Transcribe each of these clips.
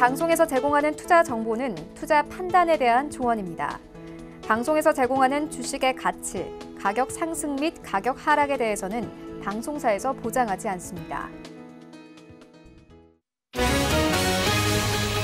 방송에서 제공하는 투자 정보는 투자 판단에 대한 조언입니다. 방송에서 제공하는 주식의 가치, 가격 상승 및 가격 하락에 대해서는 방송사에서 보장하지 않습니다.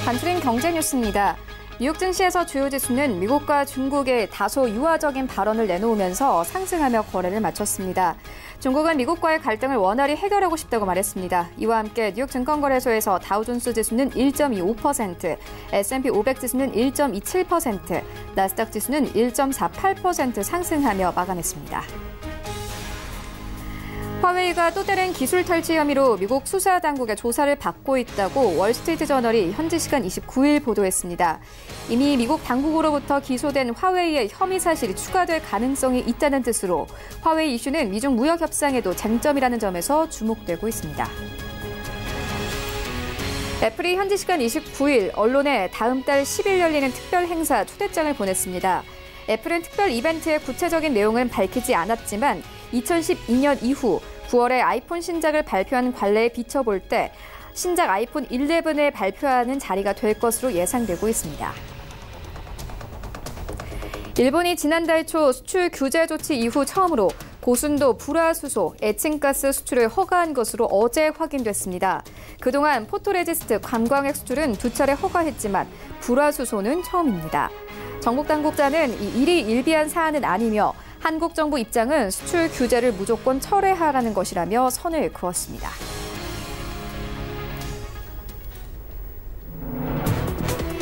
간추린 경제 뉴스입니다. 미국 증시에서 주요 지수는 미국과 중국의 다소 유화적인 발언을 내놓으면서 상승하며 거래를 마쳤습니다. 중국은 미국과의 갈등을 원활히 해결하고 싶다고 말했습니다. 이와 함께 뉴욕 증권거래소에서 다우존스 지수는 1.25%, S&P 500 지수는 1.27%, 나스닥 지수는 1.48% 상승하며 마감했습니다. 화웨이가 또 다른 기술 탈취 혐의로 미국 수사당국의 조사를 받고 있다고 월스트리트저널이 현지 시간 29일 보도했습니다. 이미 미국 당국으로부터 기소된 화웨이의 혐의 사실이 추가될 가능성이 있다는 뜻으로 화웨이 이슈는 미중 무역 협상에도 쟁점이라는 점에서 주목되고 있습니다. 애플이 현지 시간 29일 언론에 다음 달 10일 열리는 특별 행사 초대장을 보냈습니다. 애플은 특별 이벤트의 구체적인 내용은 밝히지 않았지만 2012년 이후 9월에 아이폰 신작을 발표한 관례에 비춰볼 때 신작 아이폰 11을 발표하는 자리가 될 것으로 예상되고 있습니다. 일본이 지난달 초 수출 규제 조치 이후 처음으로 고순도 불화수소, 에칭가스 수출을 허가한 것으로 어제 확인됐습니다. 그동안 포토레지스트, 관광액 수출은 2차례 허가했지만 불화수소는 처음입니다. 정국 당국자는 이 일희일비한 사안은 아니며 한국 정부 입장은 수출 규제를 무조건 철회하라는 것이라며 선을 그었습니다.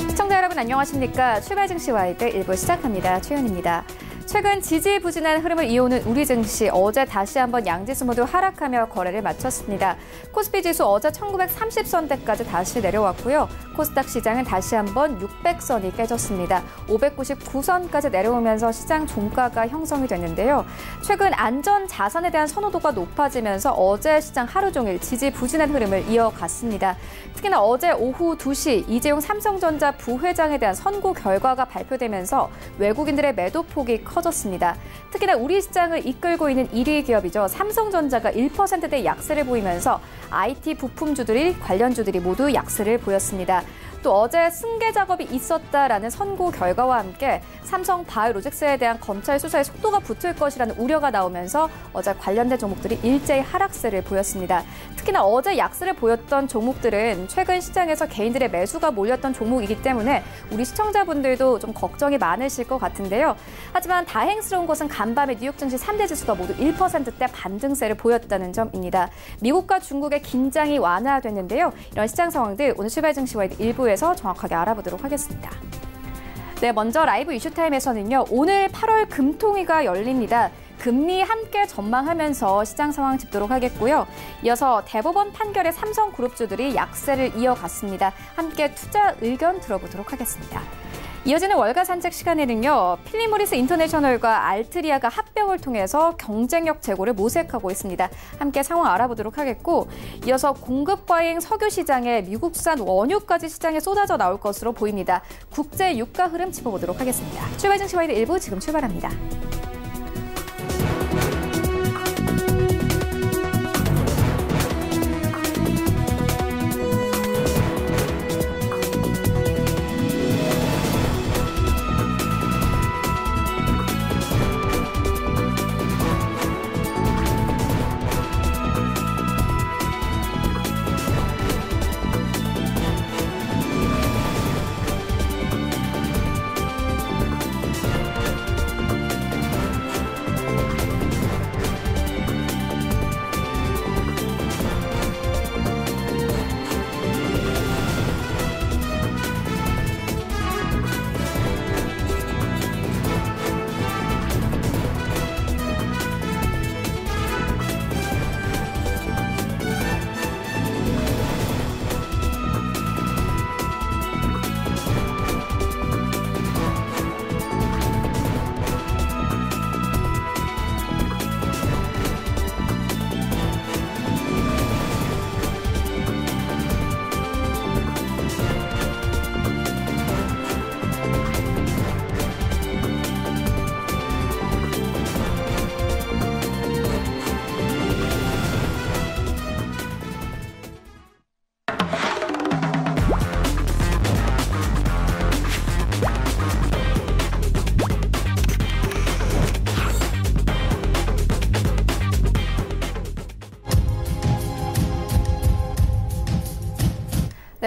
시청자 여러분 안녕하십니까? 출발 증시 와이드 1부 시작합니다. 최윤입니다. 최근 지지부진한 흐름을 이어오는 우리 증시 어제 다시 한번 양지수 모두 하락하며 거래를 마쳤습니다. 코스피 지수 어제 1930선대까지 다시 내려왔고요. 코스닥 시장은 다시 한번 600선이 깨졌습니다. 599선까지 내려오면서 시장 종가가 형성이 됐는데요. 최근 안전 자산에 대한 선호도가 높아지면서 어제 시장 하루 종일 지지부진한 흐름을 이어갔습니다. 특히나 어제 오후 2시 이재용 삼성전자 부회장에 대한 선고 결과가 발표되면서 외국인들의 매도폭이 커졌습니다. 특히나 우리 시장을 이끌고 있는 1위 기업이죠. 삼성전자가 1%대 약세를 보이면서 IT 부품주들이 관련주들이 모두 약세를 보였습니다. 또 어제 승계 작업이 있었다라는 선고 결과와 함께 삼성 바이오로직스에 대한 검찰 수사의 속도가 붙을 것이라는 우려가 나오면서 어제 관련된 종목들이 일제히 하락세를 보였습니다. 특히나 어제 약세를 보였던 종목들은 최근 시장에서 개인들의 매수가 몰렸던 종목이기 때문에 우리 시청자분들도 좀 걱정이 많으실 것 같은데요. 하지만 다행스러운 것은 간밤에 뉴욕 증시 3대 지수가 모두 1%대 반등세를 보였다는 점입니다. 미국과 중국의 긴장이 완화됐는데요. 이런 시장 상황들 오늘 출발 증시 와이드 1부에서 정확하게 알아보도록 하겠습니다. 네, 먼저 라이브 이슈타임에서는요. 오늘 8월 금통위가 열립니다. 금리 함께 전망하면서 시장 상황 짚도록 하겠고요. 이어서 대법원 판결에 삼성그룹주들이 약세를 이어갔습니다. 함께 투자 의견 들어보도록 하겠습니다. 이어지는 월가 산책 시간에는요. 필립 모리스 인터내셔널과 알트리아가 합병을 통해서 경쟁력 제고를 모색하고 있습니다. 함께 상황 알아보도록 하겠고 이어서 공급 과잉 석유 시장에 미국산 원유까지 시장에 쏟아져 나올 것으로 보입니다. 국제 유가 흐름 짚어보도록 하겠습니다. 출발 증시 와이드 1부 지금 출발합니다.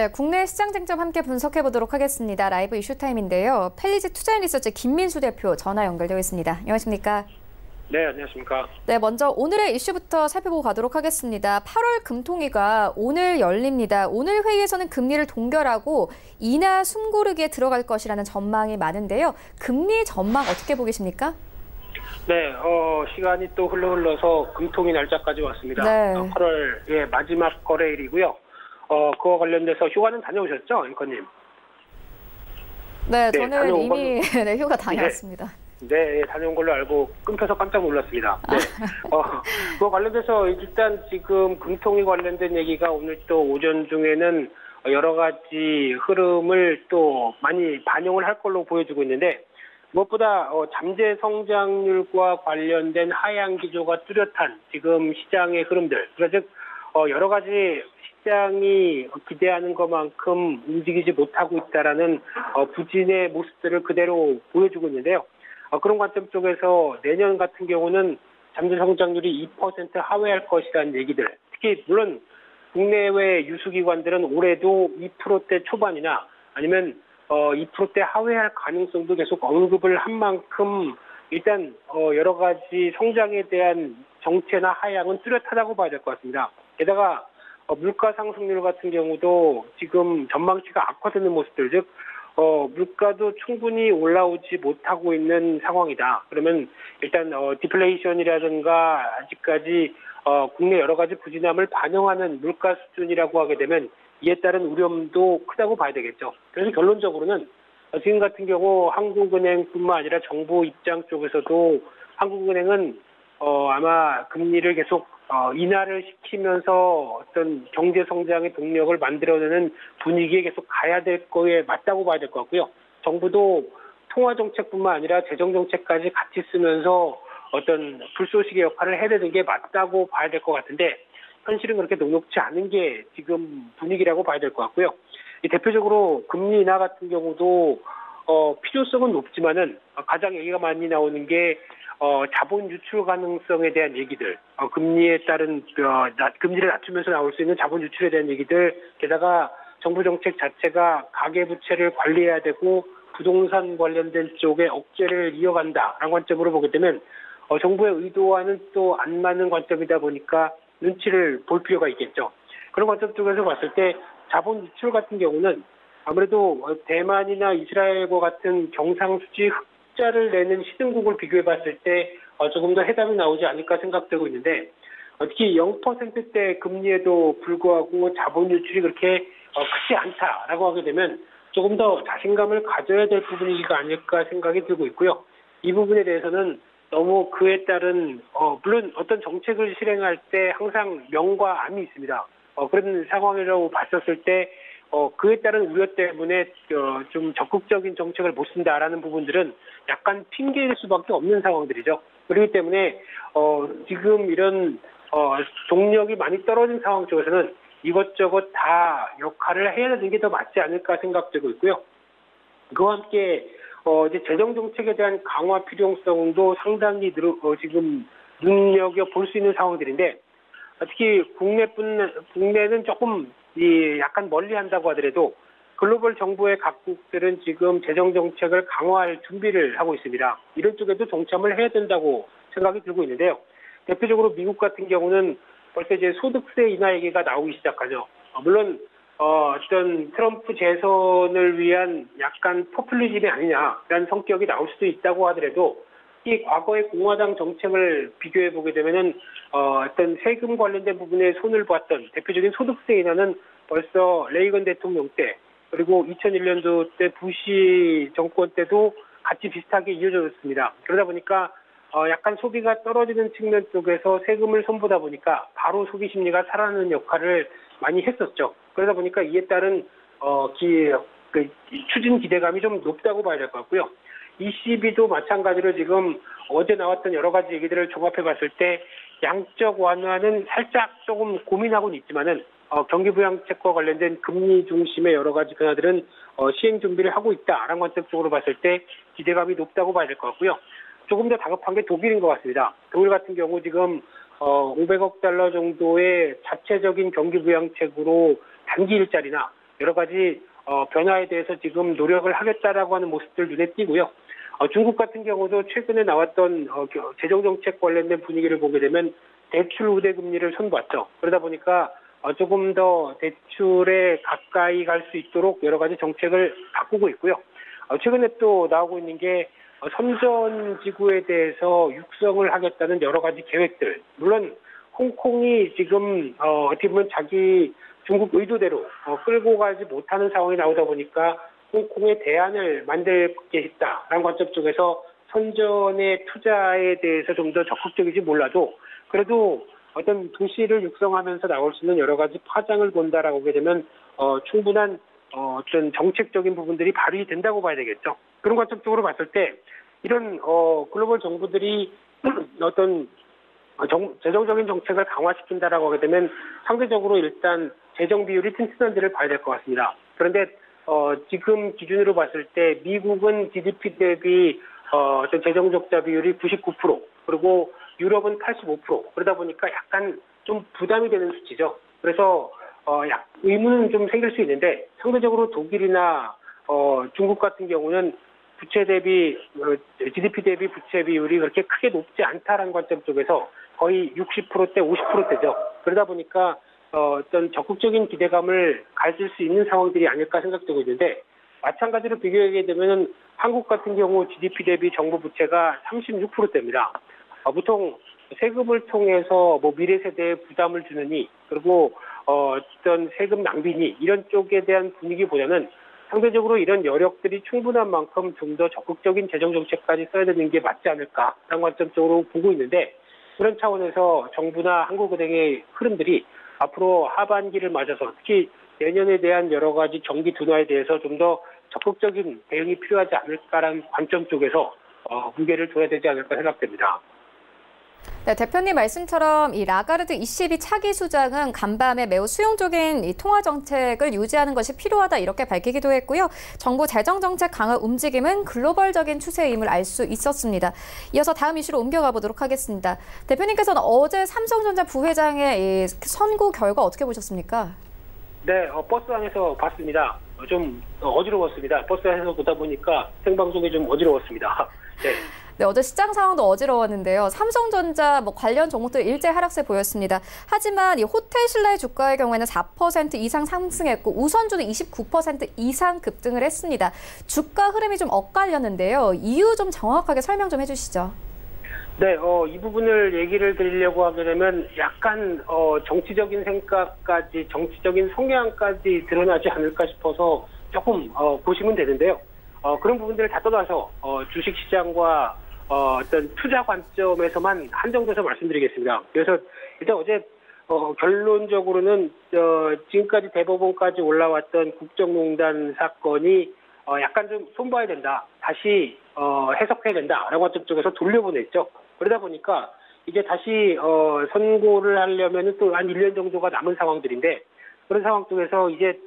네, 국내 시장 쟁점 함께 분석해 보도록 하겠습니다. 라이브 이슈 타임인데요. 펠리즈 투자인 리서치 김민수 대표 전화 연결되어 있습니다. 안녕하십니까? 네, 안녕하십니까? 네, 먼저 오늘의 이슈부터 살펴보고 가도록 하겠습니다. 8월 금통위가 오늘 열립니다. 오늘 회의에서는 금리를 동결하고 인하 숨고르기에 들어갈 것이라는 전망이 많은데요. 금리 전망 어떻게 보계십니까? 네, 시간이 또 흘러서 금통위 날짜까지 왔습니다. 네. 8월 마지막 거래일이고요. 그와 관련돼서 휴가는 다녀오셨죠, 앵커님? 네, 저는 이미 네, 휴가 다녀왔습니다. 네, 다녀온 걸로 알고 끊겨서 깜짝 놀랐습니다. 네. 그와 관련돼서 일단 지금 금통위 관련된 얘기가 오늘 또 오전 중에는 여러 가지 흐름을 또 많이 반영을 할 걸로 보여주고 있는데, 무엇보다 잠재 성장률과 관련된 하향 기조가 뚜렷한 지금 시장의 흐름들, 그러니까 즉 여러 가지 시장이 기대하는 것만큼 움직이지 못하고 있다라는 부진의 모습들을 그대로 보여주고 있는데요. 그런 관점 쪽에서 내년 같은 경우는 잠재 성장률이 2% 하회할 것이라는 얘기들, 특히 물론 국내외 유수기관들은 올해도 2%대 초반이나 아니면 2%대 하회할 가능성도 계속 언급을 한 만큼 일단 여러 가지 성장에 대한 정체나 하향은 뚜렷하다고 봐야 될 것 같습니다. 게다가 물가 상승률 같은 경우도 지금 전망치가 악화되는 모습들, 즉 물가도 충분히 올라오지 못하고 있는 상황이다. 그러면 일단 디플레이션이라든가 아직까지 국내 여러 가지 부진함을 반영하는 물가 수준이라고 하게 되면 이에 따른 우려도 크다고 봐야 되겠죠. 그래서 결론적으로는 지금 같은 경우 한국은행뿐만 아니라 정부 입장 쪽에서도 한국은행은 아마 금리를 계속 인하를 시키면서 어떤 경제 성장의 동력을 만들어내는 분위기에 계속 가야 될 거에 맞다고 봐야 될 것 같고요. 정부도 통화 정책뿐만 아니라 재정 정책까지 같이 쓰면서 어떤 불쏘시개 역할을 해야 되는 게 맞다고 봐야 될 것 같은데, 현실은 그렇게 녹록지 않은 게 지금 분위기라고 봐야 될 것 같고요. 대표적으로 금리 인하 같은 경우도 필요성은 높지만은 가장 얘기가 많이 나오는 게 자본 유출 가능성에 대한 얘기들, 금리에 따른 금리를 낮추면서 나올 수 있는 자본 유출에 대한 얘기들, 게다가 정부 정책 자체가 가계 부채를 관리해야 되고 부동산 관련된 쪽에 억제를 이어간다라는 관점으로 보게 되면 정부의 의도와는 또 안 맞는 관점이다 보니까 눈치를 볼 필요가 있겠죠. 그런 관점 쪽에서 봤을 때 자본 유출 같은 경우는 아무래도 대만이나 이스라엘과 같은 경상수지 흑자를 내는 시등국을 비교해 봤을 때 조금 더 해답이 나오지 않을까 생각되고 있는데, 특히 0%대 금리에도 불구하고 자본 유출이 그렇게 크지 않다라고 하게 되면 조금 더 자신감을 가져야 될 부분이가 아닐까 생각이 들고 있고요. 이 부분에 대해서는 너무 그에 따른 물론 어떤 정책을 실행할 때 항상 명과 암이 있습니다. 그런 상황이라고 봤었을 때 그에 따른 우려 때문에 좀 적극적인 정책을 못 쓴다라는 부분들은 약간 핑계일 수밖에 없는 상황들이죠. 그렇기 때문에 지금 이런 동력이 많이 떨어진 상황 쪽에서는 이것저것 다 역할을 해야 되는 게 더 맞지 않을까 생각되고 있고요. 그와 함께 이제 재정 정책에 대한 강화 필요성도 상당히 지금 눈여겨 볼 수 있는 상황들인데, 특히 국내는 조금 약간 멀리 한다고 하더라도 글로벌 정부의 각국들은 지금 재정 정책을 강화할 준비를 하고 있습니다. 이런 쪽에도 동참을 해야 된다고 생각이 들고 있는데요. 대표적으로 미국 같은 경우는 벌써 이제 소득세 인하 얘기가 나오기 시작하죠. 물론 어떤 트럼프 재선을 위한 약간 포퓰리즘이 아니냐라는 성격이 나올 수도 있다고 하더라도, 이 과거의 공화당 정책을 비교해 보게 되면은 어떤 세금 관련된 부분에 손을 봤던 대표적인 소득세 인하는 벌써 레이건 대통령 때, 그리고 2001년도 때 부시 정권 때도 같이 비슷하게 이어졌습니다. 그러다 보니까 약간 소비가 떨어지는 측면 쪽에서 세금을 손보다 보니까 바로 소비 심리가 살아나는 역할을 많이 했었죠. 그러다 보니까 이에 따른 추진 기대감이 좀 높다고 봐야 될 것 같고요. ECB도 마찬가지로 지금 어제 나왔던 여러 가지 얘기들을 종합해 봤을 때 양적 완화는 살짝 조금 고민하고는 있지만은 경기부양책과 관련된 금리 중심의 여러 가지 변화들은 시행 준비를 하고 있다라는 관점적으로 봤을 때 기대감이 높다고 봐야 될 것 같고요. 조금 더 다급한 게 독일인 것 같습니다. 독일 같은 경우 지금 500억 달러 정도의 자체적인 경기부양책으로 단기 일자리나 여러 가지 변화에 대해서 지금 노력을 하겠다라고 하는 모습들 눈에 띄고요. 중국 같은 경우도 최근에 나왔던 재정정책 관련된 분위기를 보게 되면 대출 우대 금리를 선보았죠. 그러다 보니까 조금 더 대출에 가까이 갈 수 있도록 여러 가지 정책을 바꾸고 있고요. 최근에 또 나오고 있는 게 선전지구에 대해서 육성을 하겠다는 여러 가지 계획들. 물론 홍콩이 지금 어떻게 보면 자기 중국 의도대로 끌고 가지 못하는 상황이 나오다 보니까 홍콩의 대안을 만들겠다라는 관점 쪽에서 선전의 투자에 대해서 좀 더 적극적이지 몰라도 그래도 어떤 도시를 육성하면서 나올 수 있는 여러 가지 파장을 본다라고 하게 되면 충분한 어떤 정책적인 부분들이 발휘된다고 봐야 되겠죠. 그런 관점 쪽으로 봤을 때 이런 글로벌 정부들이 어떤 재정적인 정책을 강화시킨다라고 하게 되면 상대적으로 일단 재정 비율이 튼튼한지를 봐야 될 것 같습니다. 그런데 지금 기준으로 봤을 때 미국은 GDP 대비 어떤 재정 적자 비율이 99%, 그리고 유럽은 85%. 그러다 보니까 약간 좀 부담이 되는 수치죠. 그래서 의문은 좀 생길 수 있는데 상대적으로 독일이나 중국 같은 경우는 부채 대비 GDP 대비 부채 비율이 그렇게 크게 높지 않다라는 관점 쪽에서 거의 60%대, 50%대죠. 그러다 보니까 어떤 적극적인 기대감을 가질 수 있는 상황들이 아닐까 생각되고 있는데 마찬가지로 비교하게 되면 한국 같은 경우 GDP 대비 정부 부채가 36%대입니다. 보통 세금을 통해서 미래 세대에 부담을 주느니 그리고 어떤 세금 낭비니 이런 쪽에 대한 분위기보다는 상대적으로 이런 여력들이 충분한 만큼 좀 더 적극적인 재정 정책까지 써야 되는 게 맞지 않을까라는 관점적으로 보고 있는데 그런 차원에서 정부나 한국은행의 흐름들이 앞으로 하반기를 맞아서 특히 내년에 대한 여러 가지 경기 둔화에 대해서 좀 더 적극적인 대응이 필요하지 않을까라는 관점 쪽에서 무게를 둬야 되지 않을까 생각됩니다. 네, 대표님 말씀처럼 이 라가르드 ECB 차기 수장은 간밤에 매우 수용적인 이 통화 정책을 유지하는 것이 필요하다 이렇게 밝히기도 했고요. 정부 재정 정책 강화 움직임은 글로벌적인 추세임을 알 수 있었습니다. 이어서 다음 이슈로 옮겨가 보도록 하겠습니다. 대표님께서는 어제 삼성전자 부회장의 이 선고 결과 어떻게 보셨습니까? 네, 버스 안에서 봤습니다. 좀 어지러웠습니다. 버스 안에서 보다 보니까 생방송이 좀 어지러웠습니다. 네. 네, 어제 시장 상황도 어지러웠는데요. 삼성전자 관련 종목들 일제 하락세 보였습니다. 하지만 이 호텔 신라의 주가의 경우에는 4% 이상 상승했고 우선주는 29% 이상 급등을 했습니다. 주가 흐름이 좀 엇갈렸는데요. 이유 좀 정확하게 설명 좀 해주시죠. 네, 이 부분을 얘기를 드리려고 하게 되면 약간 정치적인 생각까지, 정치적인 성향까지 드러나지 않을까 싶어서 조금 보시면 되는데요. 그런 부분들을 다 떠나서 주식시장과 어떤 투자 관점에서만 한정돼서 말씀드리겠습니다. 그래서 일단 어제 결론적으로는 지금까지 대법원까지 올라왔던 국정농단 사건이 약간 좀 손봐야 된다. 다시 해석해야 된다라고 하는 쪽에서 돌려보냈죠. 그러다 보니까 이제 다시 선고를 하려면 또 한 1년 정도가 남은 상황들인데 그런 상황 속에서 이제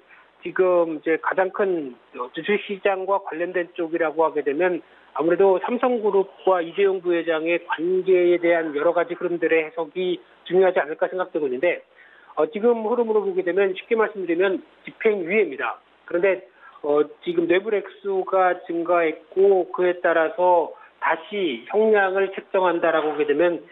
지금 이제 가장 큰 주식시장과 관련된 쪽이라고 하게 되면 아무래도 삼성그룹과 이재용 부회장의 관계에 대한 여러 가지 흐름들의 해석이 중요하지 않을까 생각되고 있는데 지금 흐름으로 보게 되면 쉽게 말씀드리면 집행유예입니다. 그런데 지금 뇌물 액수가 증가했고 그에 따라서 다시 형량을 책정한다라고 하게 되면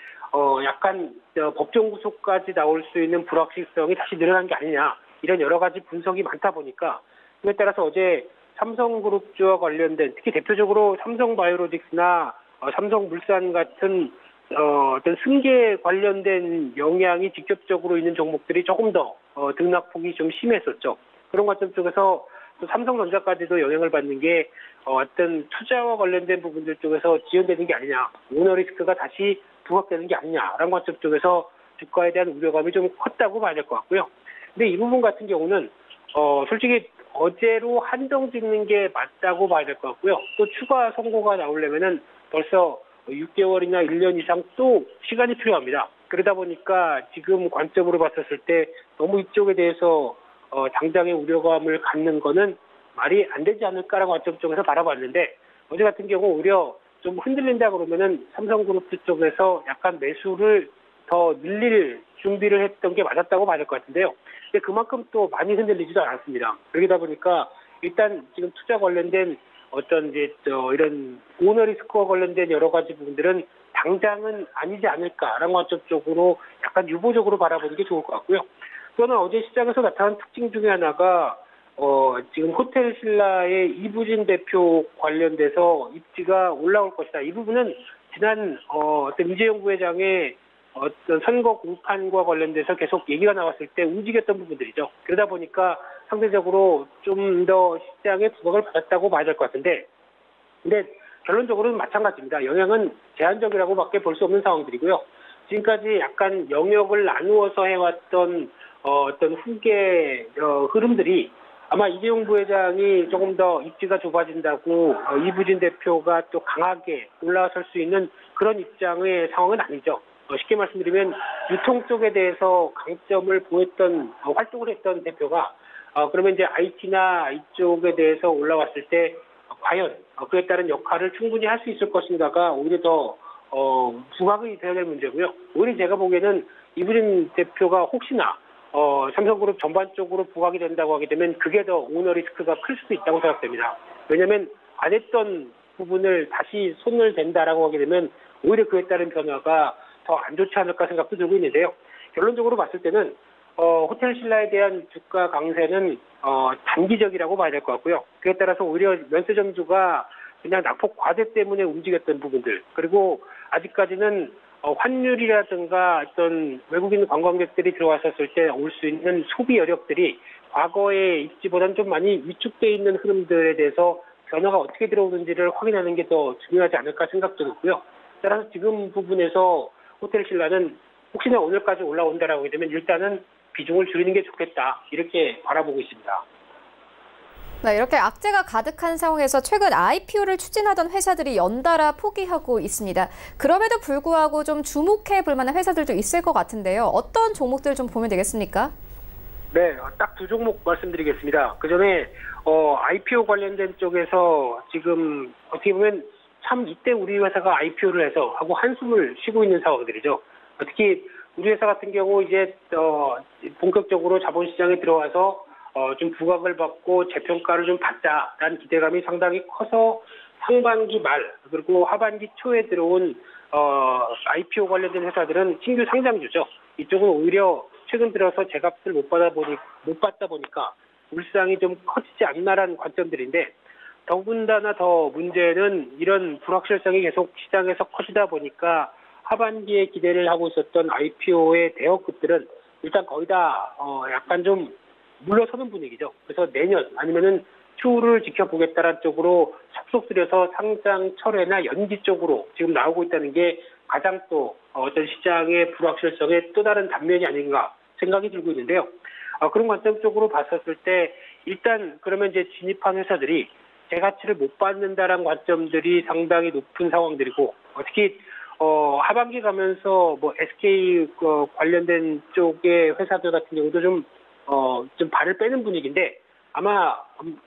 약간 법정 구속까지 나올 수 있는 불확실성이 다시 늘어난 게 아니냐 이런 여러 가지 분석이 많다 보니까 그에 따라서 어제 삼성그룹주와 관련된 특히 대표적으로 삼성바이오로직스나 삼성물산 같은 어떤 승계 관련된 영향이 직접적으로 있는 종목들이 조금 더 등락폭이 좀 심했었죠. 그런 관점 쪽에서 또 삼성전자까지도 영향을 받는 게 어떤 투자와 관련된 부분들 쪽에서 지연되는 게 아니냐, 오너 리스크가 다시 부각되는 게 아니냐라는 관점 쪽에서 주가에 대한 우려감이 좀 컸다고 봐야 될 것 같고요. 근데 이 부분 같은 경우는 솔직히 어제로 한정 짓는 게 맞다고 봐야 될 것 같고요. 또 추가 선고가 나오려면은 벌써 6개월이나 1년 이상 또 시간이 필요합니다. 그러다 보니까 지금 관점으로 봤었을 때 너무 이쪽에 대해서 당장의 우려감을 갖는 거는 말이 안 되지 않을까라고 관점 쪽에서 바라봤는데 어제 같은 경우 오히려 좀 흔들린다 그러면은 삼성그룹 쪽에서 약간 매수를 더 늘릴 준비를 했던 게 맞았다고 봐야 될 것 같은데요. 근데 그만큼 또 많이 흔들리지도 않았습니다. 그러다 보니까 일단 지금 투자 관련된 어떤 이제 이런 오너 리스크와 관련된 여러 가지 부분들은 당장은 아니지 않을까라는 관점 쪽으로 약간 유보적으로 바라보는 게 좋을 것 같고요. 또는 어제 시장에서 나타난 특징 중에 하나가 지금 호텔 신라의 이부진 대표 관련돼서 입지가 올라올 것이다. 이 부분은 지난 어떤 이재용 부회장의 어떤 선거 공판과 관련돼서 계속 얘기가 나왔을 때 움직였던 부분들이죠. 그러다 보니까 상대적으로 좀 더 시장의 부각을 받았다고 봐야 될 것 같은데, 근데 결론적으로는 마찬가지입니다. 영향은 제한적이라고밖에 볼 수 없는 상황들이고요. 지금까지 약간 영역을 나누어서 해왔던 어떤 후계 흐름들이 아마 이재용 부회장이 조금 더 입지가 좁아진다고 이부진 대표가 또 강하게 올라설 수 있는 그런 입장의 상황은 아니죠. 쉽게 말씀드리면 유통 쪽에 대해서 강점을 보였던 활동을 했던 대표가 그러면 이제 IT나 이쪽에 대해서 올라왔을 때 과연 그에 따른 역할을 충분히 할 수 있을 것인가가 오히려 더 부각이 되어야 될 문제고요. 오히려 제가 보기에는 이부진 대표가 혹시나 삼성그룹 전반적으로 부각이 된다고 하게 되면 그게 더 오너 리스크가 클 수도 있다고 생각됩니다. 왜냐하면 안 했던 부분을 다시 손을 댄다라고 하게 되면 오히려 그에 따른 변화가 더 안 좋지 않을까 생각도 들고 있는데요. 결론적으로 봤을 때는 호텔 신라에 대한 주가 강세는 단기적이라고 봐야 될 것 같고요. 그에 따라서 오히려 면세점주가 그냥 낙폭 과대 때문에 움직였던 부분들, 그리고 아직까지는 환율이라든가 어떤 외국인 관광객들이 들어왔었을 때 올 수 있는 소비 여력들이 과거의 입지보다는 좀 많이 위축되어 있는 흐름들에 대해서 변화가 어떻게 들어오는지를 확인하는 게 더 중요하지 않을까 생각도 들고요. 따라서 지금 부분에서 호텔 신라는 혹시나 오늘까지 올라온다라고 하게 되면 일단은 비중을 줄이는 게 좋겠다, 이렇게 바라보고 있습니다. 네, 이렇게 악재가 가득한 상황에서 최근 IPO를 추진하던 회사들이 연달아 포기하고 있습니다. 그럼에도 불구하고 좀 주목해 볼 만한 회사들도 있을 것 같은데요. 어떤 종목들 좀 보면 되겠습니까? 네, 딱 두 종목 말씀드리겠습니다. 그 전에 IPO 관련된 쪽에서 지금 어떻게 보면 참 이때 우리 회사가 IPO를 해서 하고 한숨을 쉬고 있는 상황들이죠. 특히 우리 회사 같은 경우 이제 본격적으로 자본시장에 들어와서 좀 부각을 받고 재평가를 좀 받자라는 기대감이 상당히 커서 상반기 말 그리고 하반기 초에 들어온 IPO 관련된 회사들은 신규 상장주죠. 이쪽은 오히려 최근 들어서 제값을 못 받다 보니까 울상이 좀 커지지 않나라는 관점들인데, 더군다나 더 문제는 이런 불확실성이 계속 시장에서 커지다 보니까 하반기에 기대를 하고 있었던 IPO의 대형급들은 일단 거의 다 약간 좀 물러서는 분위기죠. 그래서 내년 아니면은 추후를 지켜보겠다는 쪽으로 속속 들여서 상장 철회나 연기 쪽으로 지금 나오고 있다는 게 가장 또 어떤 시장의 불확실성의 또 다른 단면이 아닌가 생각이 들고 있는데요. 그런 관점 쪽으로 봤었을 때 일단 그러면 이제 진입한 회사들이 제 가치를 못 받는다라는 관점들이 상당히 높은 상황들이고, 특히 하반기 가면서 뭐 SK 관련된 쪽의 회사들 같은 경우도 좀 발을 빼는 분위기인데, 아마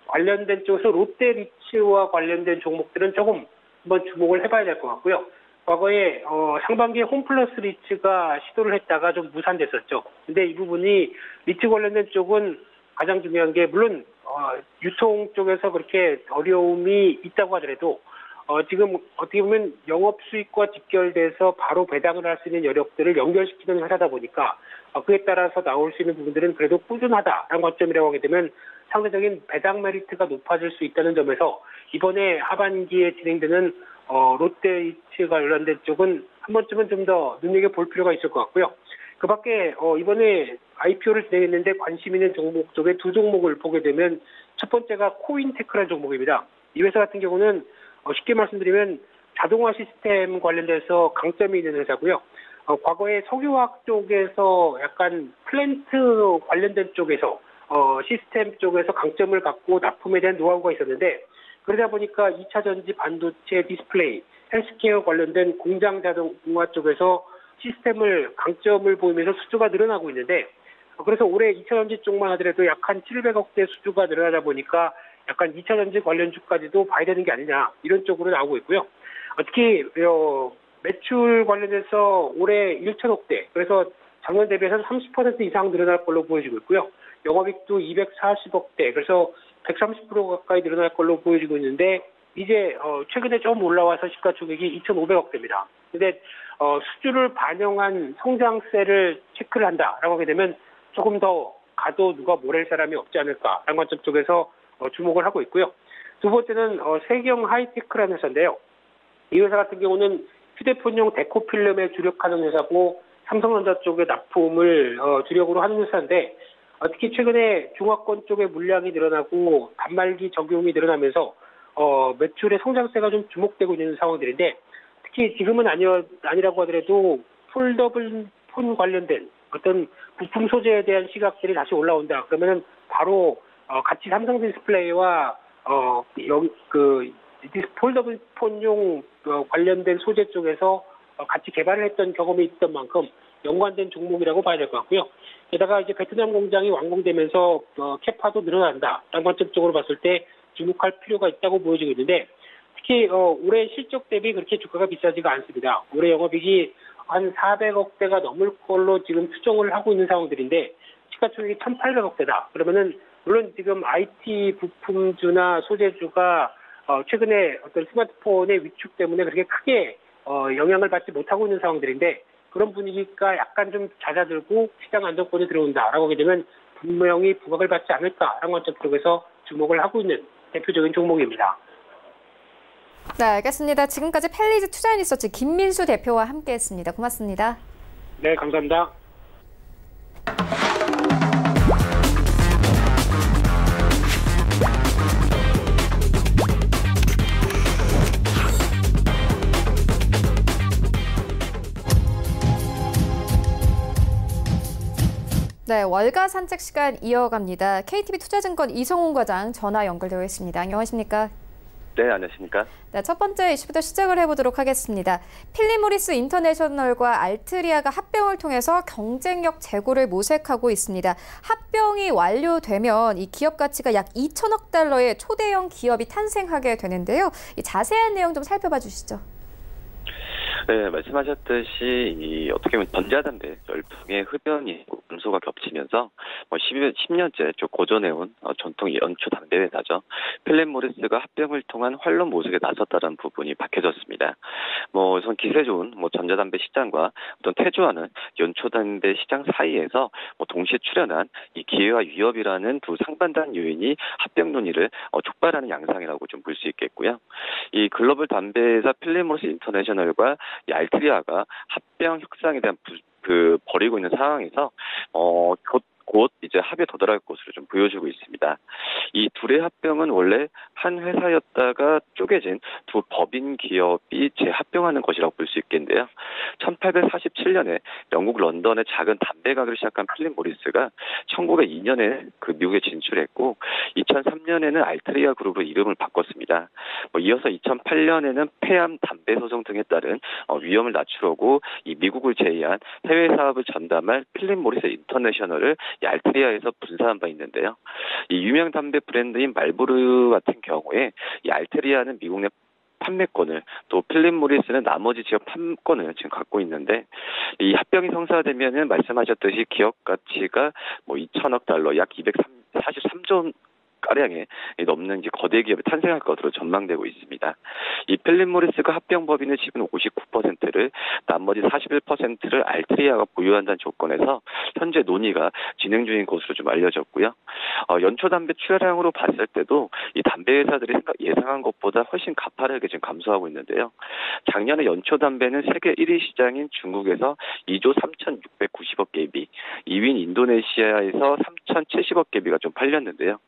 관련된 쪽에서 롯데리츠와 관련된 종목들은 조금 한번 주목을 해봐야 될 것 같고요. 과거에 상반기에 홈플러스 리츠가 시도를 했다가 좀 무산됐었죠. 근데 이 부분이 리츠 관련된 쪽은 가장 중요한 게 물론 유통 쪽에서 그렇게 어려움이 있다고 하더라도 지금 어떻게 보면 영업 수익과 직결돼서 바로 배당을 할 수 있는 여력들을 연결시키는 회사다 보니까 그에 따라서 나올 수 있는 부분들은 그래도 꾸준하다라는 관점이라고 하게 되면 상대적인 배당 메리트가 높아질 수 있다는 점에서 이번에 하반기에 진행되는 롯데리츠 관련된 쪽은 한 번쯤은 좀 더 눈여겨볼 필요가 있을 것 같고요. 그 밖에 이번에 IPO를 진행했는데 관심 있는 종목 쪽에 두 종목을 보게 되면 첫 번째가 코인테크라는 종목입니다. 이 회사 같은 경우는 쉽게 말씀드리면 자동화 시스템 관련돼서 강점이 있는 회사고요. 과거에 석유화학 쪽에서 약간 플랜트 관련된 쪽에서 시스템 쪽에서 강점을 갖고 납품에 대한 노하우가 있었는데, 그러다 보니까 2차 전지, 반도체, 디스플레이, 헬스케어 관련된 공장 자동화 쪽에서 시스템을 강점을 보이면서 수주가 늘어나고 있는데, 그래서 올해 2차 전지 쪽만 하더라도 약 한 700억대 수주가 늘어나다 보니까 약간 2차 전지 관련주까지도 봐야 되는 게 아니냐, 이런 쪽으로 나오고 있고요. 특히 매출 관련해서 올해 1천억 대, 그래서 작년 대비해서 30% 이상 늘어날 걸로 보여지고 있고요. 영업이익도 240억 대, 그래서 130% 가까이 늘어날 걸로 보여지고 있는데 이제 최근에 좀 올라와서 시가총액이 2,500억 대입니다. 근데 수주를 반영한 성장세를 체크를 한다라고 하게 되면 조금 더 가도 누가 모를 사람이 없지 않을까라는 관점 쪽에서 주목을 하고 있고요. 두 번째는 세경 하이테크라는 회사인데요. 이 회사 같은 경우는 휴대폰용 데코 필름에 주력하는 회사고 삼성전자 쪽에 납품을 주력으로 하는 회사인데 특히 최근에 중화권 쪽의 물량이 늘어나고 단말기 적용이 늘어나면서 매출의 성장세가 좀 주목되고 있는 상황들인데 특히 지금은 아니라고 하더라도 폴더블 폰 관련된 어떤 부품 소재에 대한 시각들이 다시 올라온다. 그러면은 바로 같이 삼성 디스플레이와 폴더블 폰용 관련된 소재 쪽에서 같이 개발을 했던 경험이 있던 만큼 연관된 종목이라고 봐야 될 것 같고요. 게다가 이제 베트남 공장이 완공되면서 캐파도 늘어난다라는 관점적으로 봤을 때 주목할 필요가 있다고 보여지고 있는데 특히 올해 실적 대비 그렇게 주가가 비싸지가 않습니다. 올해 영업이익이 한 400억 대가 넘을 걸로 지금 추정을 하고 있는 상황들인데 시가총액이 1,800억 대다. 그러면은 물론 지금 IT 부품주나 소재주가 최근에 어떤 스마트폰의 위축 때문에 그렇게 크게 영향을 받지 못하고 있는 상황들인데 그런 분위기가 약간 좀 잦아들고 시장 안정권이 들어온다라고 하게 되면 분명히 부각을 받지 않을까라는 관점 쪽에서 주목을 하고 있는 대표적인 종목입니다. 네, 알겠습니다. 지금까지 펠리즈 투자인리서치 김민수 대표와 함께했습니다. 고맙습니다. 네, 감사합니다. 네, 월가 산책 시간 이어갑니다. KTB 투자증권 이성훈 과장 전화 연결되어 있습니다. 안녕하십니까? 네, 안녕하십니까? 네, 첫 번째 이슈부터 시작을 해보도록 하겠습니다. 필립 모리스 인터내셔널과 알트리아가 합병을 통해서 경쟁력 제고를 모색하고 있습니다. 합병이 완료되면 이 기업 가치가 약 2천억 달러의 초대형 기업이 탄생하게 되는데요. 이 자세한 내용 좀 살펴봐 주시죠. 네, 말씀하셨듯이 어떻게 보면 전자담배 열풍의 흡연이 감소가 겹치면서 10년째 쭉 고전해온 전통 연초 담배 회사죠. 필립 모리스가 합병을 통한 활로 모색에 나섰다는 부분이 밝혀졌습니다. 우선 기세 좋은 전자담배 시장과 어떤 태조하는 연초 담배 시장 사이에서 동시에 출현한 이 기회와 위협이라는 두 상반된 요인이 합병 논의를 촉발하는 양상이라고 좀 볼 수 있겠고요. 이 글로벌 담배 회사 필립 모리스 인터내셔널과 이 알트리아가 합병 협상에 대한 벌이고 있는 상황에서 곧 이제 합의에 도달할 것으로 좀 보여주고 있습니다. 이 둘의 합병은 원래 한 회사였다가 쪼개진 두 법인 기업이 재합병하는 것이라고 볼 수 있겠는데요. 1847년에 영국 런던의 작은 담배 가게를 시작한 필립 모리스가 1902년에 미국에 진출했고 2003년에는 알트리아 그룹으로 이름을 바꿨습니다. 이어서 2008년에는 폐암, 담배 소송 등에 따른 위험을 낮추려고 이 미국을 제외한 해외 사업을 전담할 필립 모리스 인터내셔널을 알트리아에서 분사한 바 있는데요. 이 유명 담배 브랜드인 말보르 같은 경우에 이 알트리아는 미국 내 판매권을 또 필립 모리스는 나머지 지역 판권을 지금 갖고 있는데 이 합병이 성사되면은 말씀하셨듯이 기업 가치가 2천억 달러 약 243조 가량에 넘는 거대 기업이 탄생할 것으로 전망되고 있습니다. 이 필립 모리스가 합병 법인의 지분 59%를 나머지 41%를 알트리아가 보유한다는 조건에서 현재 논의가 진행 중인 것으로 좀 알려졌고요. 연초 담배 출하량으로 봤을 때도 이 담배 회사들이 예상한 것보다 훨씬 가파르게 지금 감소하고 있는데요. 작년에 연초 담배는 세계 1위 시장인 중국에서 2조 3,690억 개비, 2위인 인도네시아에서 3,070억 개비가 좀 팔렸는데요.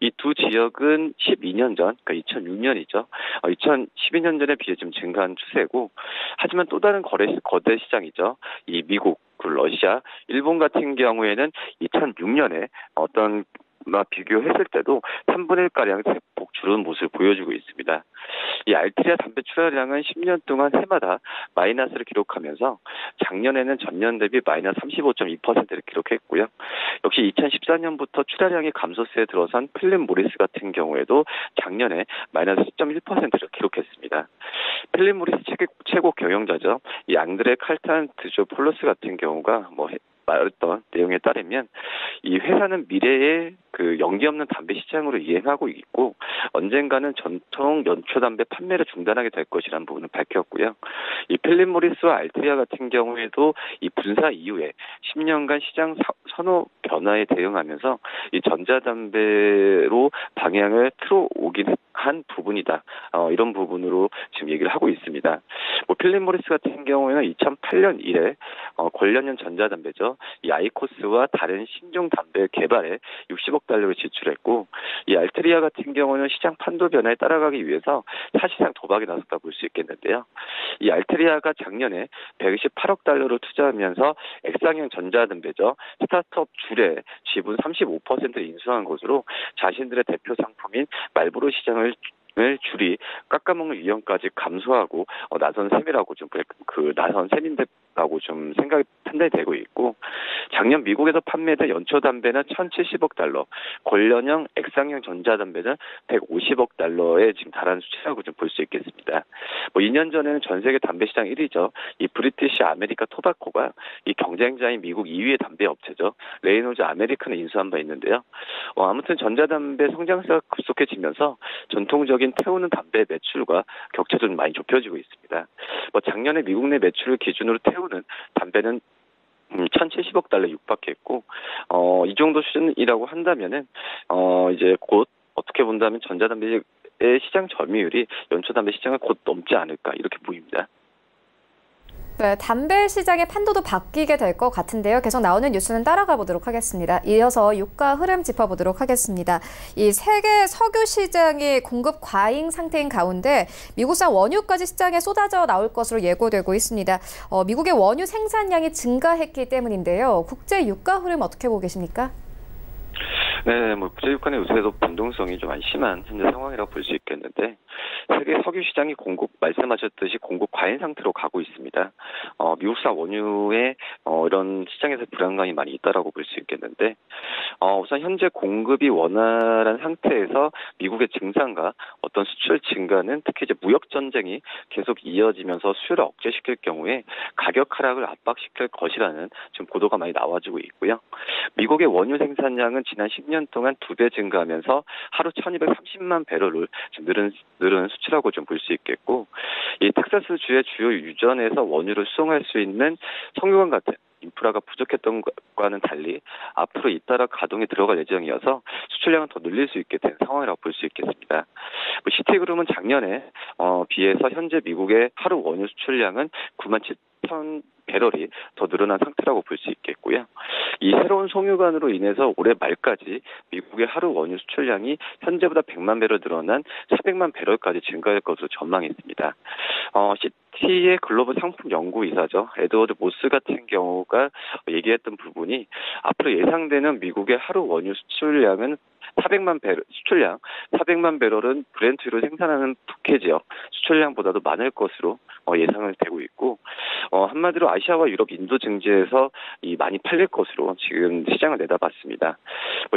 이 두 지역은 12년 전, 그러니까 2006년이죠. 2012년 전에 비해 좀 증가한 추세고, 하지만 또 다른 거대 시장이죠. 이 미국, 러시아, 일본 같은 경우에는 2006년에 비교했을 때도 3분의 1가량 대폭 줄은 모습을 보여주고 있습니다. 이 알트리아 담배 출하량은 10년 동안 해마다 마이너스를 기록하면서 작년에는 전년 대비 마이너스 35.2%를 기록했고요. 역시 2014년부터 출하량이 감소세에 들어선 필립 모리스 같은 경우에도 작년에 마이너스 10.1%를 기록했습니다. 필립 모리스 최고 경영자죠. 이 앙드레 칼탄 드조폴로스 같은 경우가 말했던 내용에 따르면 이 회사는 미래의 그 연기 없는 담배 시장으로 이행하고 있고 언젠가는 전통 연초 담배 판매를 중단하게 될 것이라는 부분을 밝혔고요. 이 필립 모리스와 알트리아 같은 경우에도 이 분사 이후에 10년간 시장 선호 변화에 대응하면서 이 전자담배로 방향을 틀어오긴 한 부분이다. 이런 부분으로 지금 얘기를 하고 있습니다. 필립 모리스 같은 경우에는 2008년 이래 관련형 전자담배죠. 이 아이코스와 다른 신종 담배 개발에 60억 달러를 지출했고 이 알트리아 같은 경우는 시장 판도 변화에 따라가기 위해서 사실상 도박에 나섰다 볼 수 있겠는데요. 이 알트리아가 작년에 128억 달러를 투자하면서 액상형 전자담배죠. 스타트업 줄에 지분 35%를 인수한 것으로 자신들의 대표 상품인 말보로 시장을 줄이 깎아먹는 위험까지 감소하고 나선 셈이라고 좀 나선 셈인데라고 좀 생각이 판단되고 있고 작년 미국에서 판매된 연초 담배는 1,070억 달러, 관련형 액상형 전자담배는 150억 달러에 지금 달하는 수치라고 좀 볼 수 있겠습니다. 2년 전에는 전 세계 담배 시장 1위죠. 이 브리티시 아메리카 토바코가 이 경쟁자인 미국 2위의 담배 업체죠. 레이노즈 아메리칸을 인수한 바 있는데요. 아무튼 전자담배 성장세가 급속해지면서 전통적인 태우는 담배 매출과 격차도 좀 많이 좁혀지고 있습니다. 작년에 미국 내 매출을 기준으로 태우는 담배는 1,070억 달러 육박했고, 이 정도 수준이라고 한다면은, 이제 곧 어떻게 본다면 전자담배의 시장 점유율이 연초담배 시장을 곧 넘지 않을까, 이렇게 보입니다. 네, 담배 시장의 판도도 바뀌게 될 것 같은데요. 계속 나오는 뉴스는 따라가 보도록 하겠습니다. 이어서 유가 흐름 짚어보도록 하겠습니다. 이 세계 석유 시장이 공급 과잉 상태인 가운데 미국산 원유까지 시장에 쏟아져 나올 것으로 예고되고 있습니다. 미국의 원유 생산량이 증가했기 때문인데요. 국제 유가 흐름 어떻게 보고 계십니까? 네, 국제유가는 요새도 변동성이 좀 많이 심한 현재 상황이라고 볼 수 있겠는데, 세계 석유 시장이 말씀하셨듯이 공급 과잉 상태로 가고 있습니다. 미국산 원유에 이런 시장에서 불안감이 많이 있다라고 볼 수 있겠는데, 우선 현재 공급이 원활한 상태에서 미국의 증산과 어떤 수출 증가는 특히 이제 무역 전쟁이 계속 이어지면서 수요를 억제시킬 경우에 가격 하락을 압박시킬 것이라는 지금 보도가 많이 나와주고 있고요. 미국의 원유 생산량은 지난 10년 동안 2배 증가하면서 하루 1,230만 배럴을 좀 늘은 수치라고 좀 볼 수 있겠고, 이 텍사스 주의 주요 유전에서 원유를 수송할 수 있는 석유관 같은 인프라가 부족했던 것과는 달리 앞으로 잇따라 가동에 들어갈 예정이어서 수출량은 더 늘릴 수 있게 된 상황이라고 볼 수 있겠습니다. 시티그룹은 작년에 비해서 현재 미국의 하루 원유 수출량은 97,000 배럴이 더 늘어난 상태라고 볼 수 있겠고요. 이 새로운 송유관으로 인해서 올해 말까지 미국의 하루 원유 수출량이 현재보다 100만 배럴 늘어난 400만 배럴까지 증가할 것으로 전망했습니다. 시티의 글로벌 상품 연구이사죠. 에드워드 모스 같은 경우가 얘기했던 부분이 앞으로 예상되는 미국의 하루 원유 수출량은 400만 배럴, 수출량 400만 배럴은 브렌트유를 생산하는 북해 지역 수출량보다도 많을 것으로 예상을 되고 있고, 한마디로 아시아와 유럽, 인도 증지에서 많이 팔릴 것으로 지금 시장을 내다봤습니다.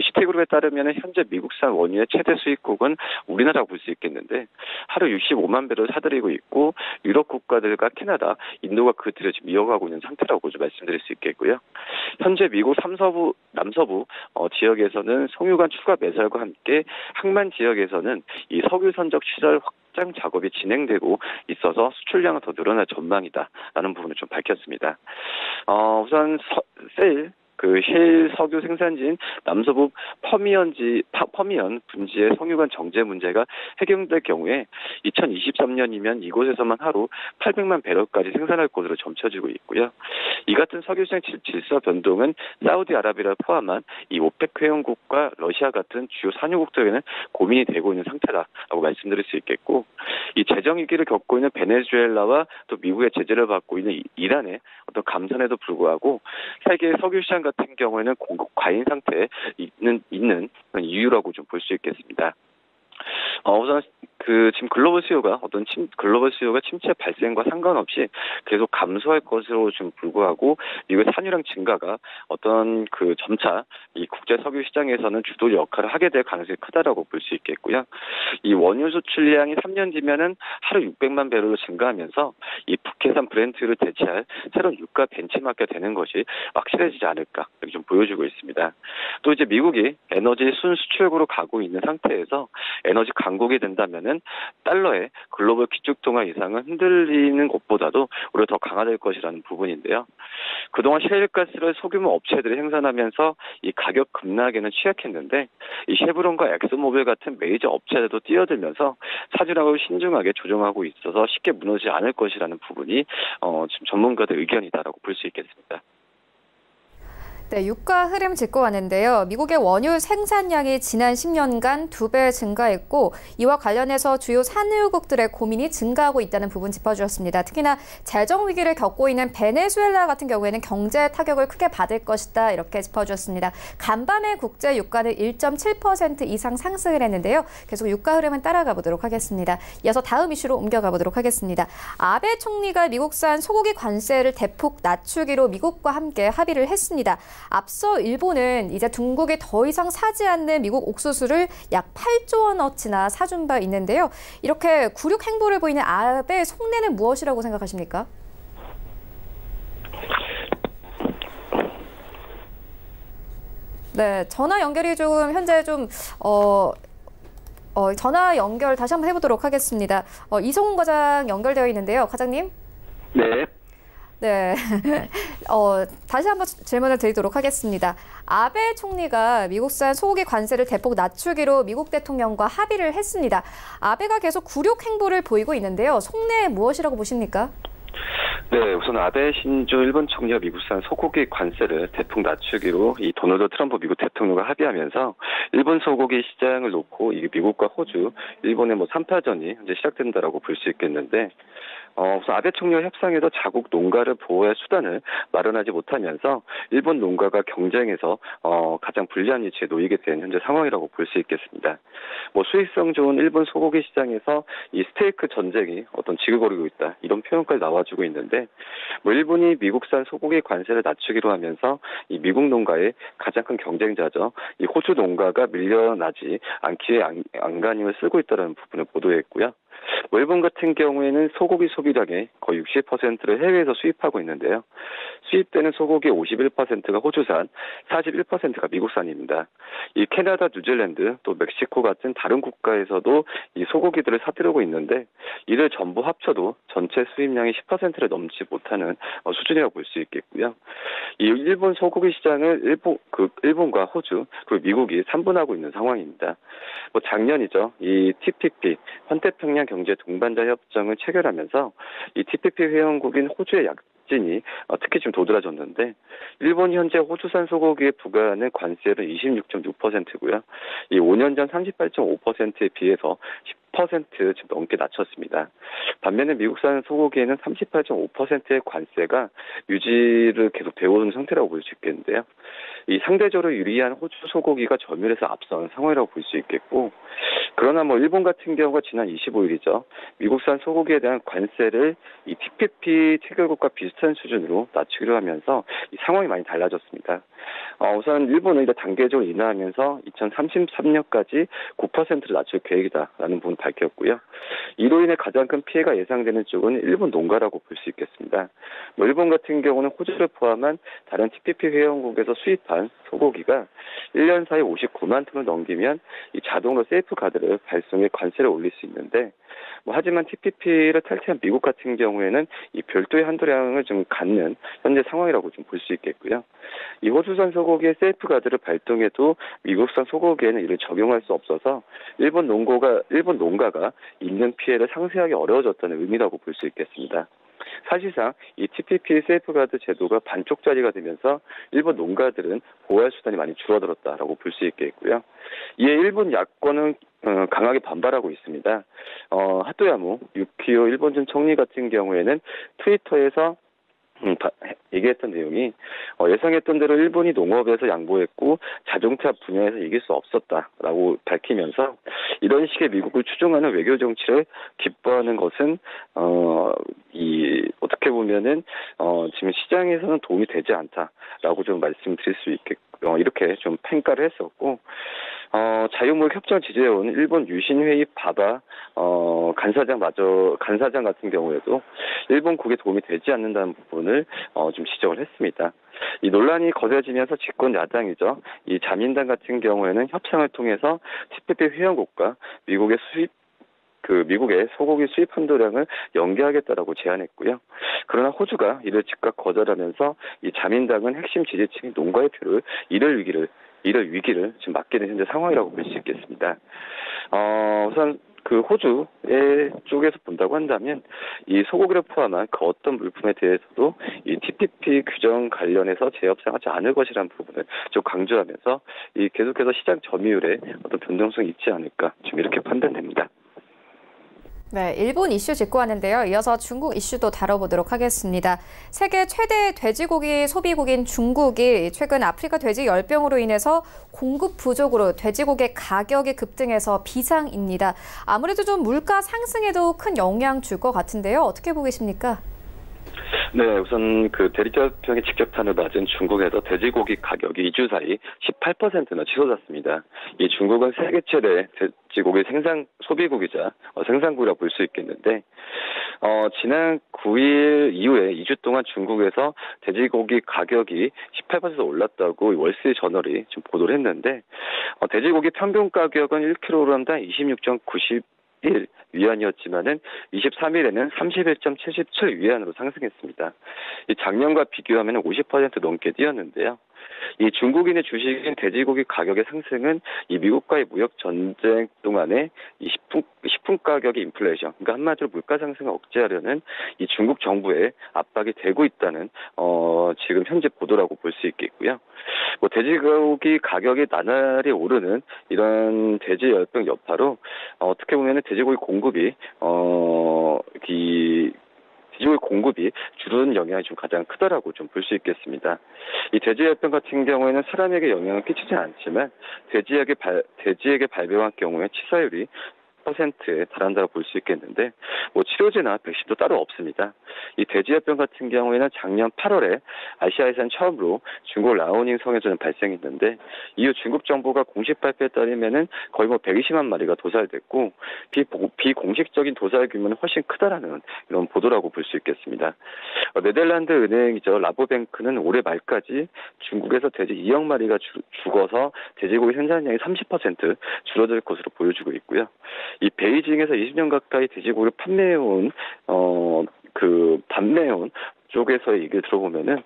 시티그룹에 따르면 현재 미국산 원유의 최대 수입국은 우리나라고 볼 수 있겠는데, 하루 65만 배럴 사들이고 있고, 유럽 국가들과 캐나다, 인도가 그 뒤를 지금 이어가고 있는 상태라고 좀 말씀드릴 수 있겠고요. 현재 미국 남서부 지역에서는 송유관 추가 매설과 함께 항만 지역에서는 이 석유 선적 시설 확장 작업이 진행되고 있어서 수출량은 더 늘어날 전망이다라는 부분을 좀 밝혔습니다. 우선 셰일 석유 생산지인 남서부 퍼미언 분지의 석유관 정제 문제가 해결될 경우에 2023년이면 이곳에서만 하루 800만 배럴까지 생산할 것으로 점쳐지고 있고요. 이 같은 석유시장 질서 변동은 사우디아라비아를 포함한 이 오펙 회원국과 러시아 같은 주요 산유국들에게는 고민이 되고 있는 상태다라고 말씀드릴 수 있겠고, 이 재정 위기를 겪고 있는 베네수엘라와 또 미국의 제재를 받고 있는 이란의 어떤 감산에도 불구하고 세계 석유 시장 같은 경우에는 공급 과잉 상태에 있는 이유라고 좀 볼 수 있겠습니다. 우선 지금 글로벌 수요가 침체 발생과 상관없이 계속 감소할 것으로 좀 불구하고 미국의 산유량 증가가 어떤 점차 이 국제 석유 시장에서는 주도 역할을 하게 될 가능성이 크다라고 볼 수 있겠고요. 이 원유 수출량이 3년 뒤면은 하루 600만 배럴로 증가하면서 이 북해산 브렌트를 대체할 새로운 유가 벤치마크가 되는 것이 확실해지지 않을까 이렇게 좀 보여주고 있습니다. 또 이제 미국이 에너지 순수출국으로 가고 있는 상태에서 에너지 강국이 된다면은 달러의 글로벌 기축통화 이상은 흔들리는 것보다도 오히려 더 강화될 것이라는 부분인데요. 그동안 셰일가스를 소규모 업체들이 생산하면서 이 가격 급락에는 취약했는데 이 쉐브론과 엑스모빌 같은 메이저 업체들도 뛰어들면서 사주량을 신중하게 조정하고 있어서 쉽게 무너지지 않을 것이라는 부분이 지금 전문가들 의견이다라고 볼 수 있겠습니다. 네, 유가 흐름 짚고 왔는데요. 미국의 원유 생산량이 지난 10년간 2배 증가했고 이와 관련해서 주요 산유국들의 고민이 증가하고 있다는 부분 짚어주셨습니다. 특히나 재정 위기를 겪고 있는 베네수엘라 같은 경우에는 경제 타격을 크게 받을 것이다 이렇게 짚어주셨습니다. 간밤에 국제 유가는 1.7% 이상 상승을 했는데요. 계속 유가 흐름은 따라가 보도록 하겠습니다. 이어서 다음 이슈로 옮겨가 보도록 하겠습니다. 아베 총리가 미국산 소고기 관세를 대폭 낮추기로 미국과 함께 합의를 했습니다. 앞서 일본은 이제 중국이 더 이상 사지 않는 미국 옥수수를 약 8조 원어치나 사준 바 있는데요. 이렇게 굴욕 행보를 보이는 아베의 속내는 무엇이라고 생각하십니까? 네, 전화 연결이 조금 현재 좀 전화 연결 다시 한번 해보도록 하겠습니다. 이성훈 과장 연결되어 있는데요. 과장님? 네. 네. 다시 한번 질문을 드리도록 하겠습니다. 아베 총리가 미국산 소고기 관세를 대폭 낮추기로 미국 대통령과 합의를 했습니다. 아베가 계속 굴욕 행보를 보이고 있는데요. 속내 무엇이라고 보십니까? 네, 우선 아베 신조 일본 총리가 미국산 소고기 관세를 대폭 낮추기로 이 도널드 트럼프 미국 대통령과 합의하면서 일본 소고기 시장을 놓고 이 미국과 호주, 일본의 3파전이 이제 시작된다라고 볼 수 있겠는데, 우선 아베 총리와 협상에서 자국 농가를 보호할 수단을 마련하지 못하면서 일본 농가가 경쟁에서 가장 불리한 위치에 놓이게 된 현재 상황이라고 볼 수 있겠습니다. 수익성 좋은 일본 소고기 시장에서 이 스테이크 전쟁이 어떤 지글거리고 있다 이런 표현까지 나와주고 있는데, 일본이 미국산 소고기 관세를 낮추기로 하면서 이 미국 농가의 가장 큰 경쟁자죠. 이 호주 농가가 밀려나지 않기 위해 안간힘을 쓰고 있다는 부분을 보도했고요. 일본 같은 경우에는 소고기 소비량의 거의 60%를 해외에서 수입하고 있는데요. 수입되는 소고기 51%가 호주산, 41%가 미국산입니다. 이 캐나다, 뉴질랜드, 또 멕시코 같은 다른 국가에서도 이 소고기들을 사들이고 있는데, 이를 전부 합쳐도 전체 수입량이 10%를 넘지 못하는 수준이라고 볼 수 있겠고요. 이 일본 소고기 시장을 일본과 호주 그리고 미국이 3분하고 있는 상황입니다. 작년이죠. 이 TPP 환태평양 경제 동반자 협정을 체결하면서 이 TPP 회원국인 호주의 약진이 특히 좀 도드라졌는데, 일본이 현재 호주산 소고기에 부과하는 관세율은 26.6%고요. 이 5년 전 38.5%에 비해서 10% 좀 넘게 낮췄습니다. 반면에 미국산 소고기에는 38.5%의 관세가 유지를 계속 되어오는 상태라고 볼 수 있겠는데요. 이 상대적으로 유리한 호주 소고기가 점유율에서 앞서는 상황이라고 볼 수 있겠고, 그러나 일본 같은 경우가 지난 25일이죠. 미국산 소고기에 대한 관세를 이 TPP 체결국과 비슷한 수준으로 낮추기로 하면서 이 상황이 많이 달라졌습니다. 우선 일본은 단계적으로 인하하면서 2033년까지 9%를 낮출 계획이다라는 부분을 밝혔고요. 이로 인해 가장 큰 피해가 예상되는 쪽은 일본 농가라고 볼 수 있겠습니다. 일본 같은 경우는 호주를 포함한 다른 TPP 회원국에서 수입한 소고기가 1년 사이 59만 톤을 넘기면 이 자동으로 세이프 가드를 발송해 관세를 올릴 수 있는데, 하지만 TPP를 탈퇴한 미국 같은 경우에는 이 별도의 한도량을 좀 갖는 현재 상황이라고 좀 볼 수 있겠고요. 이 호주산 소고기의 세이프 가드를 발동해도 미국산 소고기에는 이를 적용할 수 없어서 일본 농가가 입는 피해를 상쇄하기 어려워졌다는 의미라고 볼 수 있겠습니다. 사실상 이 TPP 세이프가드 제도가 반쪽짜리가 되면서 일본 농가들은 보호할 수단이 많이 줄어들었다라고 볼 수 있겠고요. 이에 일본 야권은 강하게 반발하고 있습니다. 하토야무 유키오 일본 전 총리 같은 경우에는 트위터에서 얘기했던 내용이 예상했던 대로 일본이 농업에서 양보했고 자동차 분야에서 이길 수 없었다라고 밝히면서 이런 식의 미국을 추종하는 외교 정치를 기뻐하는 것은 어떻게 보면은 지금 시장에서는 도움이 되지 않다라고 좀 말씀드릴 수 있겠고 이렇게 좀 평가를 했었고 자유무역 협정 지지해온 일본 유신회의 바다 간사장 같은 경우에도 일본국에 도움이 되지 않는다는 부분을 좀 지적을 했습니다. 이 논란이 거세지면서 집권 야당이죠. 이 자민당 같은 경우에는 협상을 통해서 TPP 회원국과 미국의 소고기 수입 한도량을 연계하겠다라고 제안했고요. 그러나 호주가 이를 즉각 거절하면서 이 자민당은 핵심 지지층인 농가의 표를 잃을 위기를 지금 맞게 된 현재 상황이라고 볼 수 있겠습니다. 우선 그 호주의 쪽에서 본다고 한다면 이 소고기를 포함한 그 어떤 물품에 대해서도 이 TPP 규정 관련해서 재협상하지 않을 것이라는 부분을 좀 강조하면서 이 계속해서 시장 점유율에 어떤 변동성이 있지 않을까 좀 이렇게 판단됩니다. 네, 일본 이슈 짚고 왔는데요. 이어서 중국 이슈도 다뤄보도록 하겠습니다. 세계 최대 돼지고기 소비국인 중국이 최근 아프리카 돼지 열병으로 인해서 공급 부족으로 돼지고기 가격이 급등해서 비상입니다. 아무래도 좀 물가 상승에도 큰 영향 줄 것 같은데요. 어떻게 보고 계십니까? 네, 우선 그 대리자병에 직격탄을 맞은 중국에서 돼지고기 가격이 2주 사이 18%나 치솟았습니다. 이 중국은 세계 최대 돼지고기 소비국이자 생산국이라고 볼 수 있겠는데, 지난 9일 이후에 2주 동안 중국에서 돼지고기 가격이 18% 올랐다고 월스트리트저널이 좀 보도를 했는데, 돼지고기 평균 가격은 1kg당 26.91위안이었지만은 23일에는 31.77위안으로 상승했습니다. 이 작년과 비교하면 50% 넘게 뛰었는데요. 이 중국인의 주식인 돼지고기 가격의 상승은 이 미국과의 무역 전쟁 동안에 이 식품 가격의 인플레이션, 그러니까 한마디로 물가 상승을 억제하려는 이 중국 정부의 압박이 되고 있다는 지금 현재 보도라고 볼 수 있겠고요. 돼지고기 가격이 나날이 오르는 이런 돼지 열병 여파로 어떻게 보면은 돼지고기 공급이 줄어든 영향이 좀 가장 크다라고 좀 볼 수 있겠습니다. 이 돼지열병 같은 경우에는 사람에게 영향을 끼치지 않지만 돼지에게 발병한 경우에 치사율이 10%에 달한다고 볼 수 있겠는데 치료제나 백신도 따로 없습니다. 이 돼지열병 같은 경우에는 작년 8월에 아시아에선 처음으로 중국 라오닝 성에서는 발생했는데 이후 중국 정부가 공식 발표에 따르면은 거의 120만 마리가 도살됐고 비공식적인 도살 규모는 훨씬 크다라는 이런 보도라고 볼 수 있겠습니다. 네덜란드 은행이죠. 라보뱅크는 올해 말까지 중국에서 돼지 2억 마리가 죽어서 돼지고기 생산량이 30% 줄어들 것으로 보여주고 있고요. 이 베이징에서 20년 가까이 돼지고기를 판매해온 쪽에서의 얘기를 들어보면은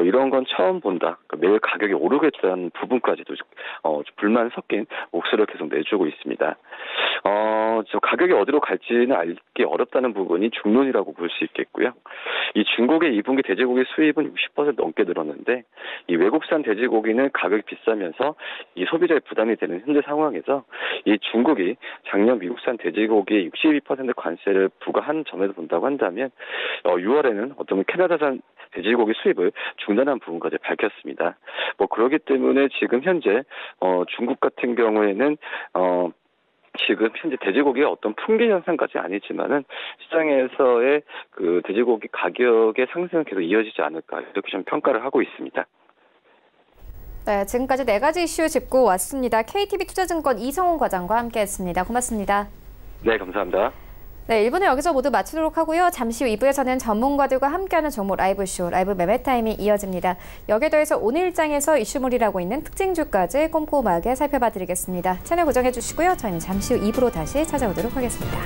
이런 건 처음 본다. 매일 가격이 오르겠다는 부분까지도 불만 섞인 목소리를 계속 내주고 있습니다. 저 가격이 어디로 갈지는 알기 어렵다는 부분이 중론이라고 볼 수 있겠고요. 이 중국의 2분기 돼지고기 수입은 60% 넘게 늘었는데 이 외국산 돼지고기는 가격이 비싸면서 이 소비자의 부담이 되는 현재 상황에서 이 중국이 작년 미국산 돼지고기에 62% 관세를 부과한 점에서 본다고 한다면 6월에는 어떤 캐나다산 돼지고기 수입을 중단한 부분까지 밝혔습니다. 그렇기 때문에 지금 현재 중국 같은 경우에는 지금 현재 돼지고기가 어떤 풍기 현상까지 아니지만은 시장에서의 그 돼지고기 가격의 상승은 계속 이어지지 않을까 이렇게 좀 평가를 하고 있습니다. 네, 지금까지 4가지 이슈 짚고 왔습니다. KTB 투자증권 이성훈 과장과 함께했습니다. 고맙습니다. 네, 감사합니다. 네, 1부는 여기서 모두 마치도록 하고요. 잠시 후 2부에서는 전문가들과 함께하는 종목 라이브쇼, 라이브 매매 타임이 이어집니다. 여기에 더해서 오늘 일장에서 이슈몰이라고 있는 특징주까지 꼼꼼하게 살펴봐 드리겠습니다. 채널 고정해 주시고요. 저희는 잠시 후 2부로 다시 찾아오도록 하겠습니다.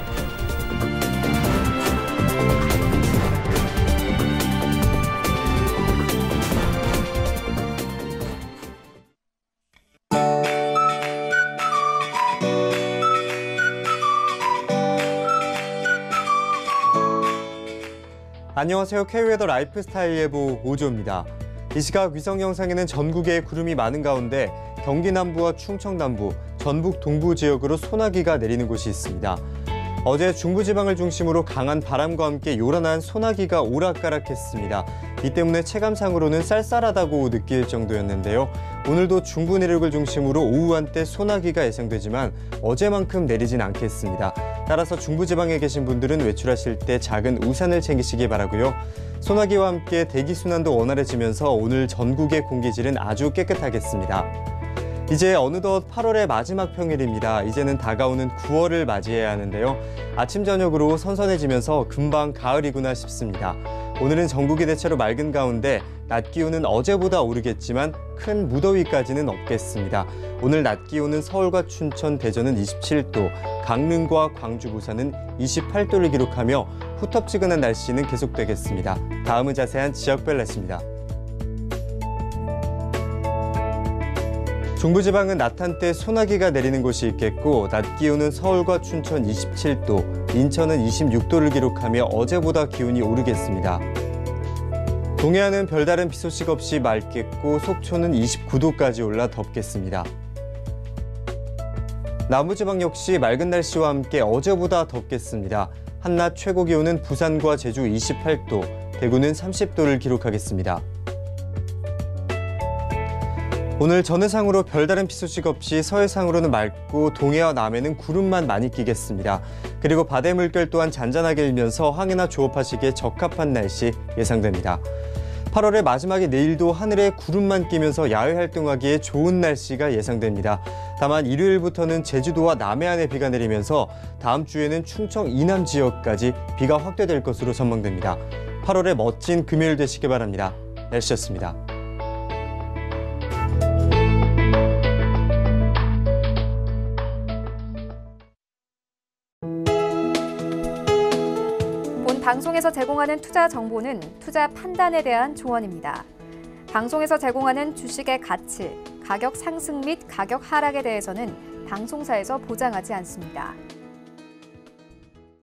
안녕하세요. K웨더 라이프스타일 예보 오조입니다. 이 시각 위성 영상에는 전국에 구름이 많은 가운데 경기 남부와 충청 남부, 전북 동부 지역으로 소나기가 내리는 곳이 있습니다. 어제 중부지방을 중심으로 강한 바람과 함께 요란한 소나기가 오락가락했습니다. 이 때문에 체감상으로는 쌀쌀하다고 느낄 정도였는데요. 오늘도 중부 내륙을 중심으로 오후 한때 소나기가 예상되지만 어제만큼 내리진 않겠습니다. 따라서 중부지방에 계신 분들은 외출하실 때 작은 우산을 챙기시기 바라고요. 소나기와 함께 대기순환도 원활해지면서 오늘 전국의 공기질은 아주 깨끗하겠습니다. 이제 어느덧 8월의 마지막 평일입니다. 이제는 다가오는 9월을 맞이해야 하는데요. 아침 저녁으로 선선해지면서 금방 가을이구나 싶습니다. 오늘은 전국이 대체로 맑은 가운데 낮 기온은 어제보다 오르겠지만 큰 무더위까지는 없겠습니다. 오늘 낮 기온은 서울과 춘천, 대전은 27도, 강릉과 광주, 부산은 28도를 기록하며 후텁지근한 날씨는 계속되겠습니다. 다음은 자세한 지역별 날씨입니다. 중부지방은 낮 한때 소나기가 내리는 곳이 있겠고 낮 기온은 서울과 춘천 27도, 인천은 26도를 기록하며 어제보다 기온이 오르겠습니다. 동해안은 별다른 비 소식 없이 맑겠고 속초는 29도까지 올라 덥겠습니다. 남부지방 역시 맑은 날씨와 함께 어제보다 덥겠습니다. 한낮 최고 기온은 부산과 제주 28도, 대구는 30도를 기록하겠습니다. 오늘 전해상으로 별다른 비 소식 없이 서해상으로는 맑고 동해와 남해는 구름만 많이 끼겠습니다. 그리고 바다의 물결 또한 잔잔하게 일면서 항해나 조업하시기에 적합한 날씨 예상됩니다. 8월의 마지막에 내일도 하늘에 구름만 끼면서 야외 활동하기에 좋은 날씨가 예상됩니다. 다만 일요일부터는 제주도와 남해안에 비가 내리면서 다음 주에는 충청 이남 지역까지 비가 확대될 것으로 전망됩니다. 8월의 멋진 금요일 되시길 바랍니다. 날씨였습니다. 방송에서 제공하는 투자 정보는 투자 판단에 대한 조언입니다. 방송에서 제공하는 주식의 가치, 가격 상승 및 가격 하락에 대해서는 방송사에서 보장하지 않습니다.